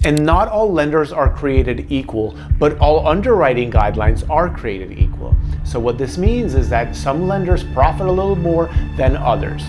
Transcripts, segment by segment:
And not all lenders are created equal, but all underwriting guidelines are created equal. So what this means is that some lenders profit a little more than others.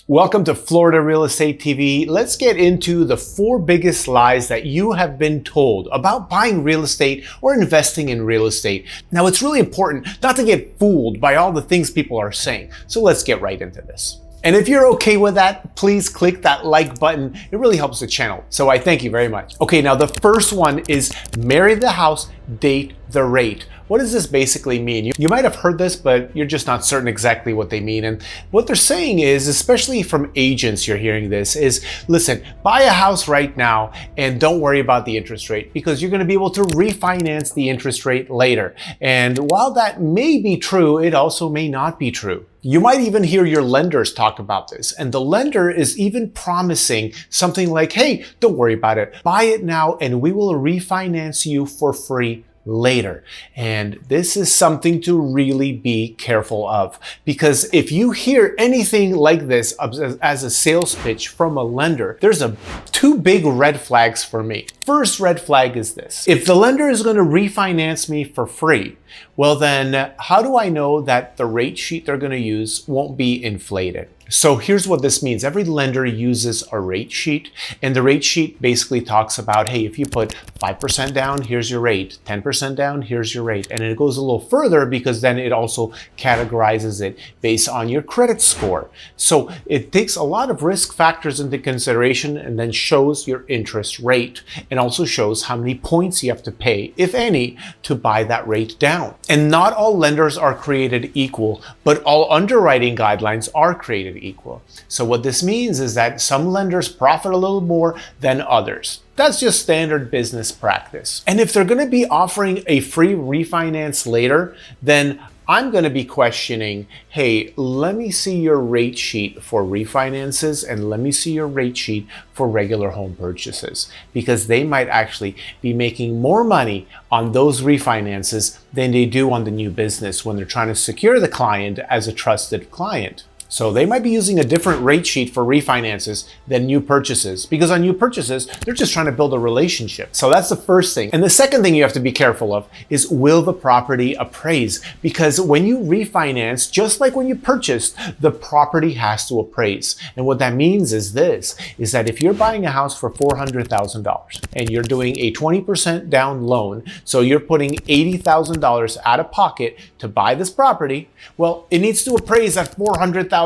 Welcome to Florida Real Estate TV. Let's get into the 4 biggest lies that you have been told about buying real estate or investing in real estate. Now, it's really important not to get fooled by all the things people are saying. So let's get right into this. And if you're okay with that, please click that like button. It really helps the channel. So I thank you very much. Okay, now the first one is marry the house, date the rate. What does this basically mean? You might have heard this, but you're just not certain exactly what they mean. And what they're saying is, especially from agents, you're hearing this, is listen, buy a house right now and don't worry about the interest rate because you're going to be able to refinance the interest rate later. And while that may be true, it also may not be true. You might even hear your lenders talk about this. And the lender is even promising something like, hey, don't worry about it. Buy it now and we will refinance you for free later. And this is something to really be careful of, because if you hear anything like this as a sales pitch from a lender, there's 2 big red flags for me. First red flag is this: if the lender is going to refinance me for free, well then how do I know that the rate sheet they're going to use won't be inflated? So here's what this means. Every lender uses a rate sheet, and the rate sheet basically talks about, hey, if you put 5% down, here's your rate, 10% down, here's your rate. And it goes a little further because then it also categorizes it based on your credit score. So it takes a lot of risk factors into consideration and then shows your interest rate and also shows how many points you have to pay, if any, to buy that rate down. And not all lenders are created equal, but all underwriting guidelines are created equal. So what this means is that some lenders profit a little more than others. That's just standard business practice. And if they're going to be offering a free refinance later, then I'm going to be questioning, hey, let me see your rate sheet for refinances and let me see your rate sheet for regular home purchases, because they might actually be making more money on those refinances than they do on the new business when they're trying to secure the client as a trusted client. So they might be using a different rate sheet for refinances than new purchases, because on new purchases, they're just trying to build a relationship. So that's the first thing. And the second thing you have to be careful of is, will the property appraise? Because when you refinance, just like when you purchased, the property has to appraise. And what that means is this, is that if you're buying a house for $400,000 and you're doing a 20% down loan, so you're putting $80,000 out of pocket to buy this property, well, it needs to appraise at $400,000.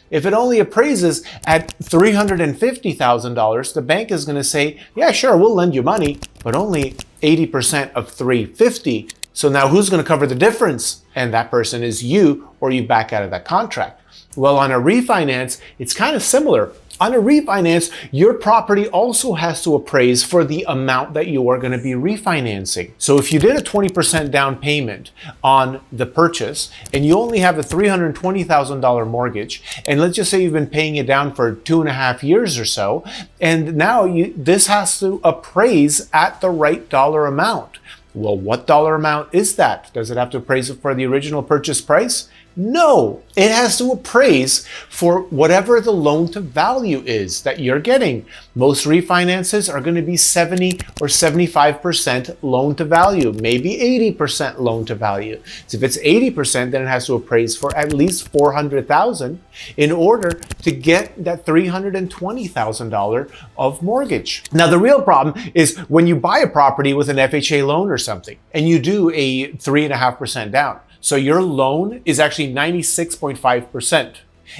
If it only appraises at $350,000, the bank is going to say, yeah, sure, we'll lend you money, but only 80% of $350,000. So now who's going to cover the difference? And that person is you, or you back out of that contract. Well, on a refinance, it's kind of similar. On a refinance, your property also has to appraise for the amount that you are going to be refinancing. So if you did a 20% down payment on the purchase and you only have a $320,000 mortgage, and let's just say you've been paying it down for 2.5 years or so, and now this has to appraise at the right dollar amount. Well, what dollar amount is that? Does it have to appraise it for the original purchase price? No, it has to appraise for whatever the loan to value is that you're getting. Most refinances are going to be 70 or 75% loan to value, maybe 80% loan to value. So if it's 80%, then it has to appraise for at least $400,000 in order to get that $320,000 of mortgage. Now, the real problem is when you buy a property with an FHA loan or something, and you do a 3.5% down. So your loan is actually 96.5%.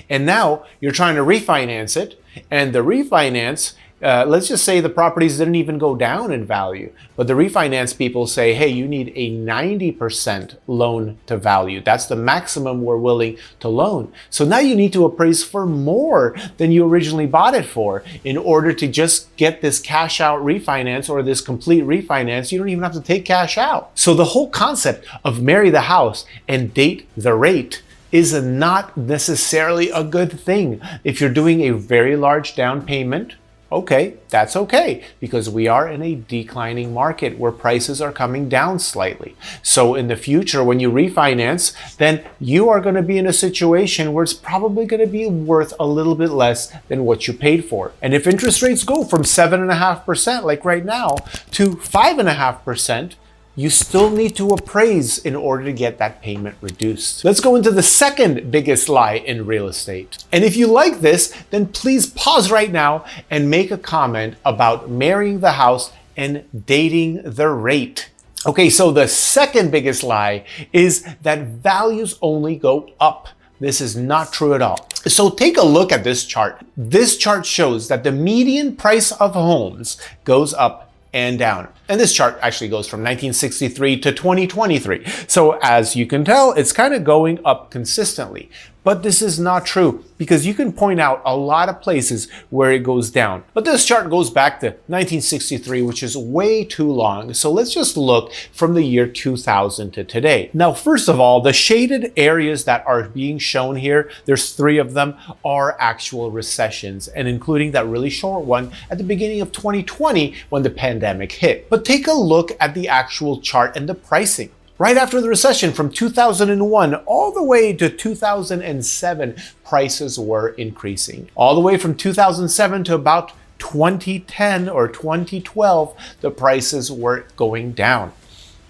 And now you're trying to refinance it, and the refinance, let's just say the properties didn't even go down in value, but the refinance people say, hey, you need a 90% loan to value. That's the maximum we're willing to loan. So now you need to appraise for more than you originally bought it for in order to just get this cash out refinance or this complete refinance. You don't even have to take cash out. So the whole concept of marry the house and date the rate is not necessarily a good thing. If you're doing a very large down payment Okay, that's okay, because we are in a declining market where prices are coming down slightly. So in the future, when you refinance, then you are going to be in a situation where it's probably going to be worth a little bit less than what you paid for. And if interest rates go from 7.5%, like right now, to 5.5%, you still need to appraise in order to get that payment reduced. Let's go into the second biggest lie in real estate. And if you like this, then please pause right now and make a comment about marrying the house and dating the rate. Okay, so the second biggest lie is that values only go up. This is not true at all. So take a look at this chart. This chart shows that the median price of homes goes up and down. And this chart actually goes from 1963 to 2023. So as you can tell, it's kind of going up consistently. But this is not true, because you can point out a lot of places where it goes down. But this chart goes back to 1963, which is way too long. So let's just look from the year 2000 to today. Now, first of all, the shaded areas that are being shown here, there's 3 of them, are actual recessions, and including that really short one at the beginning of 2020 when the pandemic hit. But take a look at the actual chart and the pricing. Right after the recession from 2001 all the way to 2007, prices were increasing. All the way from 2007 to about 2010 or 2012, the prices were going down.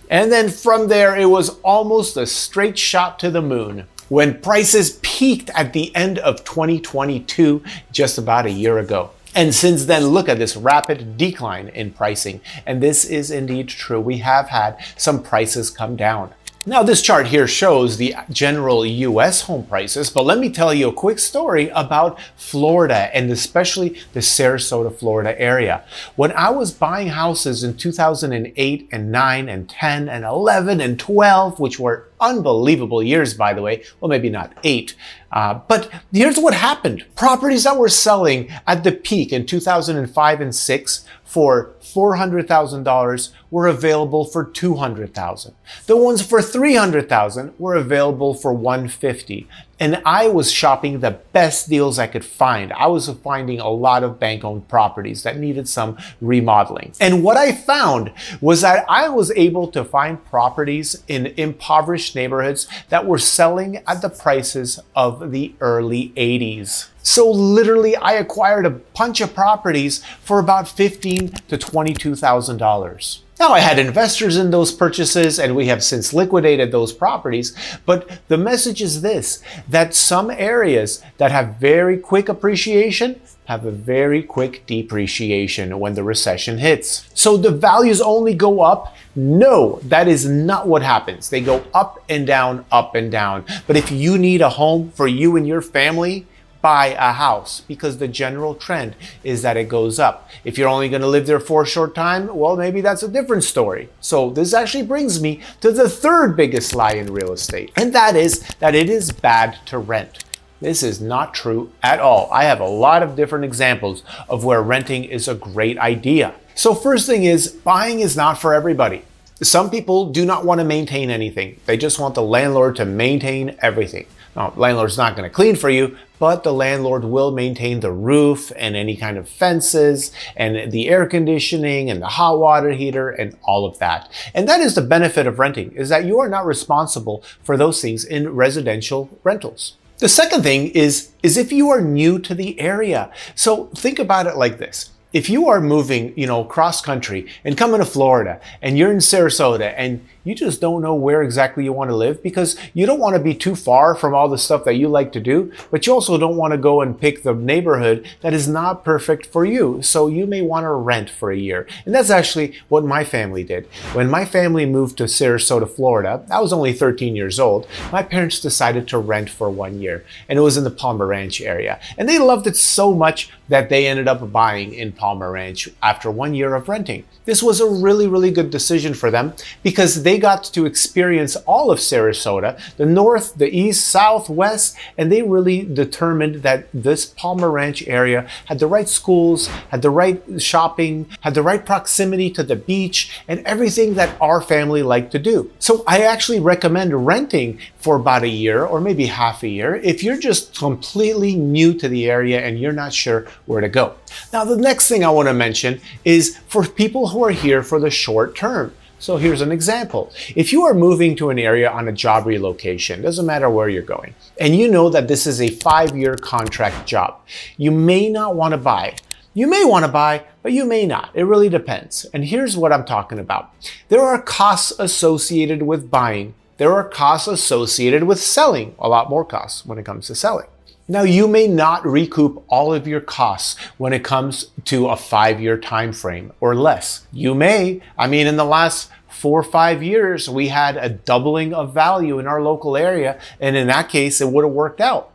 And then from there, it was almost a straight shot to the moon when prices peaked at the end of 2022, just about a year ago. And since then, look at this rapid decline in pricing. And this is indeed true. We have had some prices come down. Now, this chart here shows the general US home prices, but let me tell you a quick story about Florida, and especially the Sarasota, Florida area. When I was buying houses in 2008 and 9 and 10 and 11 and 12, which were unbelievable years, by the way, well, maybe not 8, but here's what happened. Properties that were selling at the peak in 2005 and 6 for $400,000 were available for $200,000. The ones for $300,000 were available for $150,000. And I was shopping the best deals I could find. I was finding a lot of bank-owned properties that needed some remodeling. And what I found was that I was able to find properties in impoverished neighborhoods that were selling at the prices of the early 80s. So literally, I acquired a bunch of properties for about $15,000 to $22,000. Now, I had investors in those purchases, and we have since liquidated those properties. But the message is this, that some areas that have very quick appreciation have a very quick depreciation when the recession hits. So the values only go up? No, that is not what happens. They go up and down, up and down. But if you need a home for you and your family, buy a house, because the general trend is that it goes up. If you're only going to live there for a short time, well, maybe that's a different story. So this actually brings me to the third biggest lie in real estate, and that is that it is bad to rent. This is not true at all. I have a lot of different examples of where renting is a great idea. So first thing is, buying is not for everybody. Some people do not want to maintain anything. They just want the landlord to maintain everything. Now, landlord's not going to clean for you, but the landlord will maintain the roof and any kind of fences and the air conditioning and the hot water heater and all of that. And that is the benefit of renting, is that you are not responsible for those things in residential rentals. The second thing is if you are new to the area. So think about it like this. If you are moving, cross country and coming to Florida, and you're in Sarasota and you just don't know where exactly you want to live, because you don't want to be too far from all the stuff that you like to do, but you also don't want to go and pick the neighborhood that is not perfect for you. So you may want to rent for a year. And that's actually what my family did. When my family moved to Sarasota, Florida, I was only 13 years old. My parents decided to rent for 1 year, and it was in the Palmer Ranch area. And they loved it so much that they ended up buying in Palmer Ranch after 1 year of renting. This was a really, really good decision for them, because they got to experience all of Sarasota, the north, the east, south, west, and they really determined that this Palmer Ranch area had the right schools, had the right shopping, had the right proximity to the beach, and everything that our family liked to do. So I actually recommend renting for about a year or maybe half a year if you're just completely new to the area and you're not sure where to go. Now, the next thing I want to mention is for people who are here for the short term. So here's an example. If you are moving to an area on a job relocation, doesn't matter where you're going, and you know that this is a 5-year contract job, you may not want to buy. You may want to buy, but you may not. It really depends. And here's what I'm talking about. There are costs associated with buying. There are costs associated with selling, a lot more costs when it comes to selling. Now, you may not recoup all of your costs when it comes to a 5-year time frame or less. You may. In the last 4 or 5 years, we had a doubling of value in our local area, and in that case, it would have worked out.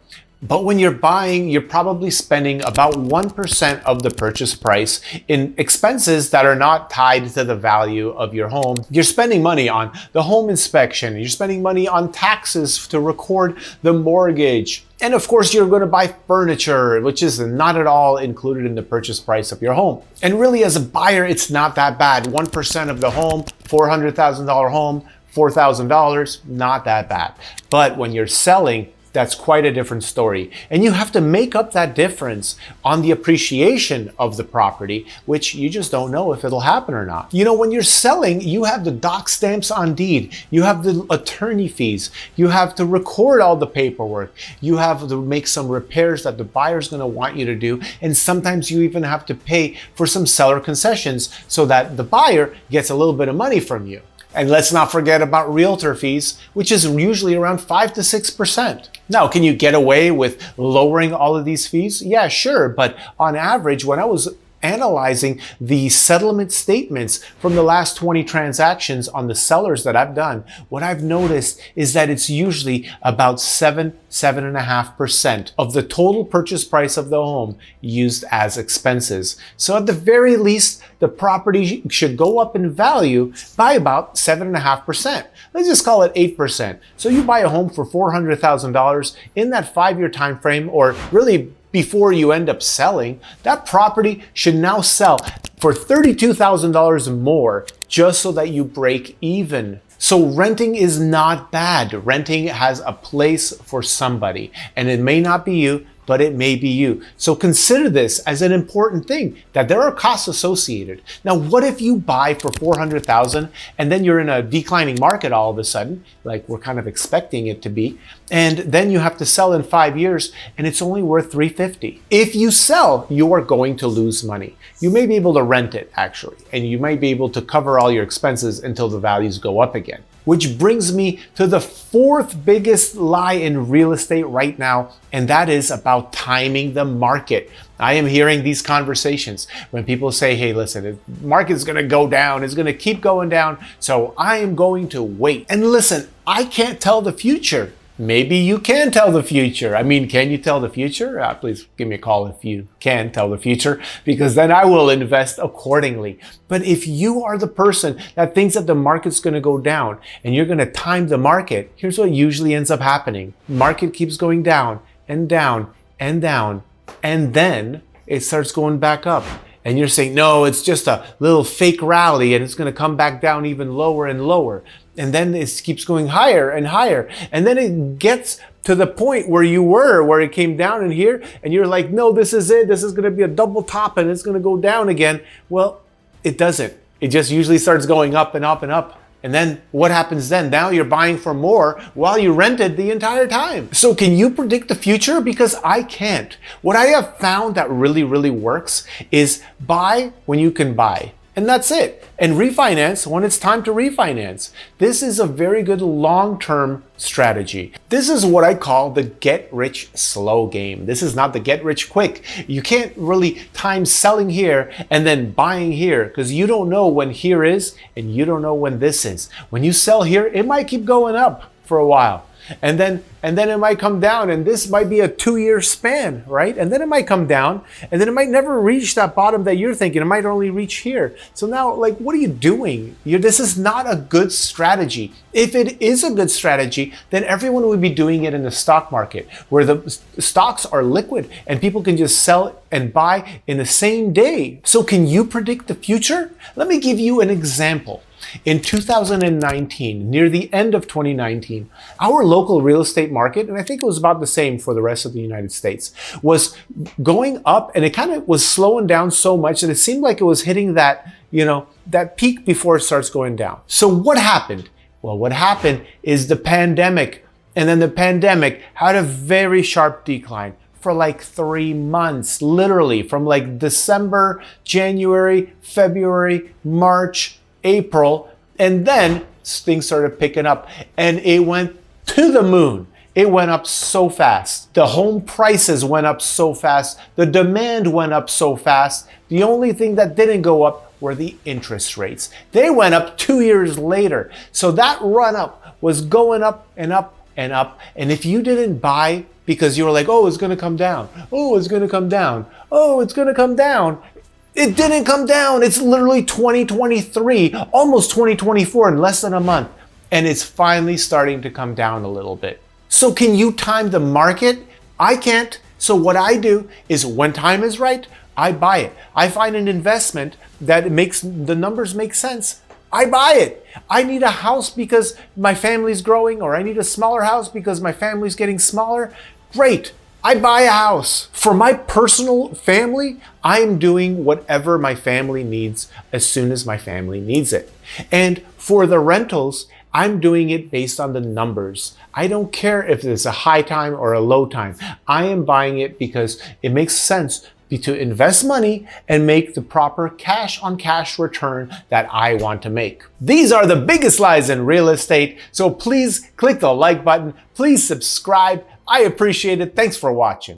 But when you're buying, you're probably spending about 1% of the purchase price in expenses that are not tied to the value of your home. You're spending money on the home inspection. You're spending money on taxes to record the mortgage. And of course, you're going to buy furniture, which is not at all included in the purchase price of your home. And really, as a buyer, it's not that bad. 1% of the home, $400,000 home, $4,000, not that bad. But when you're selling, that's quite a different story. And you have to make up that difference on the appreciation of the property, which you just don't know if it'll happen or not. When you're selling, you have the doc stamps on deed. You have the attorney fees. You have to record all the paperwork. You have to make some repairs that the buyer's going to want you to do. And sometimes you even have to pay for some seller concessions so that the buyer gets a little bit of money from you. And let's not forget about realtor fees, which is usually around 5 to 6%. Now, can you get away with lowering all of these fees? Yeah, sure. But on average, when I was analyzing the settlement statements from the last 20 transactions on the sellers that I've done, what I've noticed is that it's usually about 7.5% of the total purchase price of the home used as expenses. So at the very least, the property should go up in value by about 7.5%. Let's just call it 8%. So you buy a home for $400,000 in that 5-year time frame, or really before you end up selling, that property should now sell for $32,000 more just so that you break even. So renting is not bad. Renting has a place for somebody, and it may not be you, but it may be you. So consider this as an important thing, that there are costs associated. Now, what if you buy for $400,000 and then you're in a declining market all of a sudden, like we're kind of expecting it to be, and then you have to sell in 5 years and it's only worth $350,000. If you sell, you are going to lose money. You may be able to rent it actually, and you might be able to cover all your expenses until the values go up again. Which brings me to the 4th biggest lie in real estate right now, and that is about timing the market. I am hearing these conversations when people say, hey, listen, the market's gonna go down, it's gonna keep going down, so I am going to wait. And listen, I can't tell the future. Maybe you can tell the future. Can you tell the future? Please give me a call if you can tell the future, because then I will invest accordingly. But if you are the person that thinks that the market's going to go down and you're going to time the market, here's what usually ends up happening. Market keeps going down and down and down, and then it starts going back up. And you're saying, no, it's just a little fake rally and it's going to come back down even lower and lower. And then it keeps going higher and higher. And then it gets to the point where it came down in here, and you're like, no, this is it. This is going to be a double top and it's going to go down again. Well, it doesn't. It just usually starts going up and up and up. And then what happens then? Now you're buying for more while you rented the entire time. So can you predict the future? Because I can't. What I have found that really, really works is buy when you can buy. And that's it. And refinance when it's time to refinance. This is a very good long-term strategy. This is what I call the get rich slow game. This is not the get rich quick. You can't really time selling here and then buying here, because you don't know when here is and you don't know when this is. When you sell here, it might keep going up for a while. And then it might come down, and this might be a 2-year span, right? And then it might come down, and then it might never reach that bottom that you're thinking. It might only reach here. So now, what are you doing? This is not a good strategy. If it is a good strategy, then everyone would be doing it in the stock market, where the stocks are liquid and people can just sell and buy in the same day. So can you predict the future? Let me give you an example. In 2019, near the end of 2019, our local real estate market, and I think it was about the same for the rest of the United States, was going up, and it kind of was slowing down so much that it seemed like it was hitting that, that peak before it starts going down. So what happened? Well, what happened is the pandemic, and then the pandemic had a very sharp decline for like 3 months, literally from like December, January, February, March, April, and then things started picking up and it went to the moon. It went up so fast. The home prices went up so fast. The demand went up so fast. The only thing that didn't go up were the interest rates. They went up 2 years later. So that run up was going up and up and up. And if you didn't buy because you were like, oh, it's going to come down. Oh, it's going to come down. Oh, it's going to come down. It didn't come down. It's literally 2023, almost 2024 in less than a month. And it's finally starting to come down a little bit. So can you time the market? I can't. So what I do is when time is right, I buy it. I find an investment that makes the numbers make sense. I buy it. I need a house because my family's growing, or I need a smaller house because my family's getting smaller. Great. I buy a house. For my personal family, I am doing whatever my family needs as soon as my family needs it. And for the rentals, I'm doing it based on the numbers. I don't care if it's a high time or a low time. I am buying it because it makes sense to invest money and make the proper cash on cash return that I want to make. These are the biggest lies in real estate. So please click the like button. Please subscribe. I appreciate it. Thanks for watching.